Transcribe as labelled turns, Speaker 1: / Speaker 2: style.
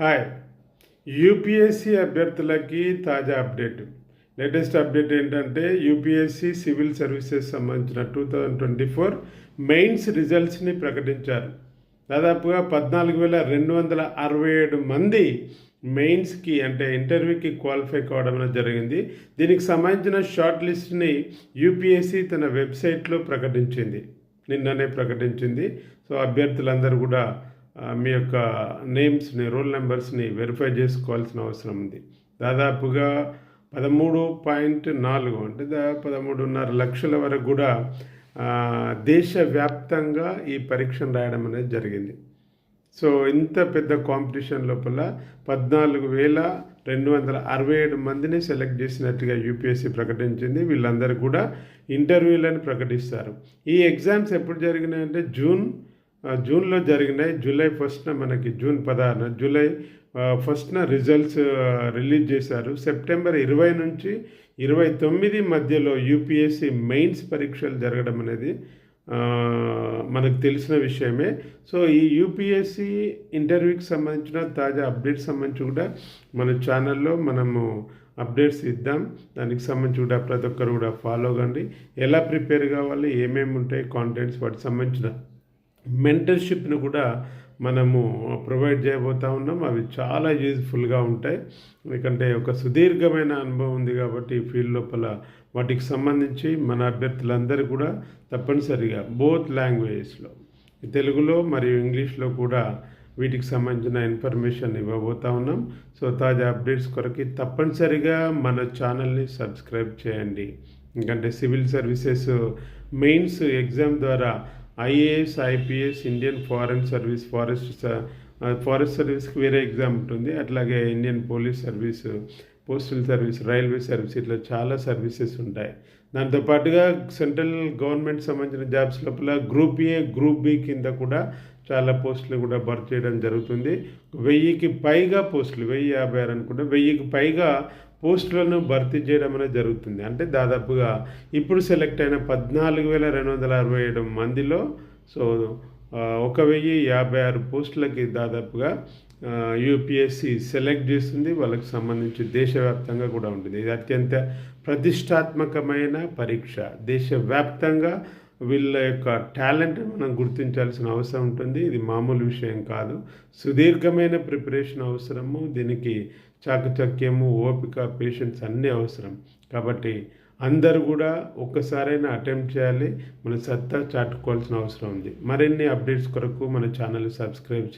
Speaker 1: Hi. UPSC అభ్యర్థులకి తాజా update. Latest update ఏంటంటే యూపీఎస్సీ సివిల్ సర్వీసెస్ సంబంధించిన 2024 మెయిన్స్ రిజల్ట్స్ని ప్రకటించారు. దాదాపుగా 14,267 మంది మెయిన్స్కి అంటే ఇంటర్వ్యూకి క్వాలిఫై కావడం అనేది జరిగింది. దీనికి సంబంధించిన షార్ట్ లిస్ట్ని యూపీఎస్సీ తన వెబ్సైట్లో ప్రకటించింది, నిన్ననే ప్రకటించింది. సో అభ్యర్థులందరూ కూడా మీ యొక్క నేమ్స్ని, రోల్ నెంబర్స్ని వెరిఫై చేసుకోవాల్సిన అవసరం ఉంది. దాదాపుగా 13.4 అంటే 13.5 లక్షల వరకు కూడా దేశవ్యాప్తంగా ఈ పరీక్షను రాయడం అనేది జరిగింది. సో ఇంత పెద్ద కాంపిటీషన్ లోపల 14,267 మందిని సెలెక్ట్ చేసినట్టుగా యూపీఎస్సీ ప్రకటించింది. వీళ్ళందరూ కూడా ఇంటర్వ్యూలను ప్రకటిస్తారు. ఈ ఎగ్జామ్స్ ఎప్పుడు జరిగినాయంటే జూన్లో జరిగినాయి. జూలై 1న మనకి జూన్ 16న జూలై 1న రిజల్ట్స్ రిలీజ్ చేశారు. సెప్టెంబర్ 20 నుంచి 29 మధ్యలో యూపీఎస్సీ మెయిన్స్ పరీక్షలు జరగడం అనేది మనకు తెలిసిన విషయమే. సో ఈ యూపీఎస్సీ ఇంటర్వ్యూకి సంబంధించిన తాజా అప్డేట్స్ సంబంధించి కూడా మన ఛానల్లో మనము అప్డేట్స్ ఇద్దాం. దానికి సంబంధించి కూడా ప్రతి ఒక్కరు కూడా ఫాలో కండి. ఎలా ప్రిపేర్ కావాలి, ఏమేమి ఉంటాయి కాంటెంట్స్, వాటికి సంబంధించిన మెంటర్షిప్ను కూడా మనము ప్రొవైడ్ చేయబోతూ ఉన్నాం. అవి చాలా యూజ్ఫుల్గా ఉంటాయి. ఎందుకంటే ఒక సుదీర్ఘమైన అనుభవం ఉంది కాబట్టి ఈ ఫీల్డ్ లోపల వాటికి సంబంధించి మన అభ్యర్థులందరూ కూడా తప్పనిసరిగా బోత్ లాంగ్వేజెస్లో, తెలుగులో మరియు ఇంగ్లీష్లో కూడా వీటికి సంబంధించిన ఇన్ఫర్మేషన్ ఇవ్వబోతూ ఉన్నాం. సో తాజా అప్డేట్స్ కొరకు తప్పనిసరిగా మన ఛానల్ని సబ్స్క్రైబ్ చేయండి. ఎందుకంటే సివిల్ సర్వీసెస్ మెయిన్స్ ఎగ్జామ్ ద్వారా IAS, IPS, Indian foreign service, forest సర్వీస్కి వేరే ఎగ్జామ్ ఉంటుంది. అట్లాగే Indian police service, postal service, railway service, ఇట్లా చాలా సర్వీసెస్ ఉంటాయి. దాంతోపాటుగా సెంట్రల్ గవర్నమెంట్ సంబంధించిన జాబ్స్ లోపల గ్రూప్ ఏ, గ్రూప్ బి కింద కూడా చాలా పోస్టులు కూడా భర్తీ చేయడం జరుగుతుంది. 1000కి పైగా పోస్టులు, 1056 అనుకుంటే 1000కి పైగా పోస్టులను భర్తీ చేయడం అనేది జరుగుతుంది. అంటే దాదాపుగా ఇప్పుడు సెలెక్ట్ అయిన 14,267 మందిలో సో 1056 పోస్టులకి దాదాపుగా యూపీఎస్సీ సెలెక్ట్ చేస్తుంది. వాళ్ళకి సంబంధించి దేశవ్యాప్తంగా కూడా ఉంటుంది. ఇది అత్యంత ప్రతిష్టాత్మకమైన పరీక్ష. దేశవ్యాప్తంగా వీళ్ళ యొక్క టాలెంట్ మనం గుర్తించాల్సిన అవసరం ఉంటుంది. ఇది మామూలు విషయం కాదు. సుదీర్ఘమైన ప్రిపరేషన్ అవసరము. దీనికి చాకచక్యము, ఓపిక, పేషెన్స్ అన్నీ అవసరం. కాబట్టి అందరూ కూడా ఒక్కసారైనా అటెంప్ట్ చేయాలి. మన సత్తా చాటుకోవాల్సిన అవసరం ఉంది. మరిన్ని అప్డేట్స్ కొరకు మన ఛానల్ సబ్స్క్రైబ్ చేయాలి.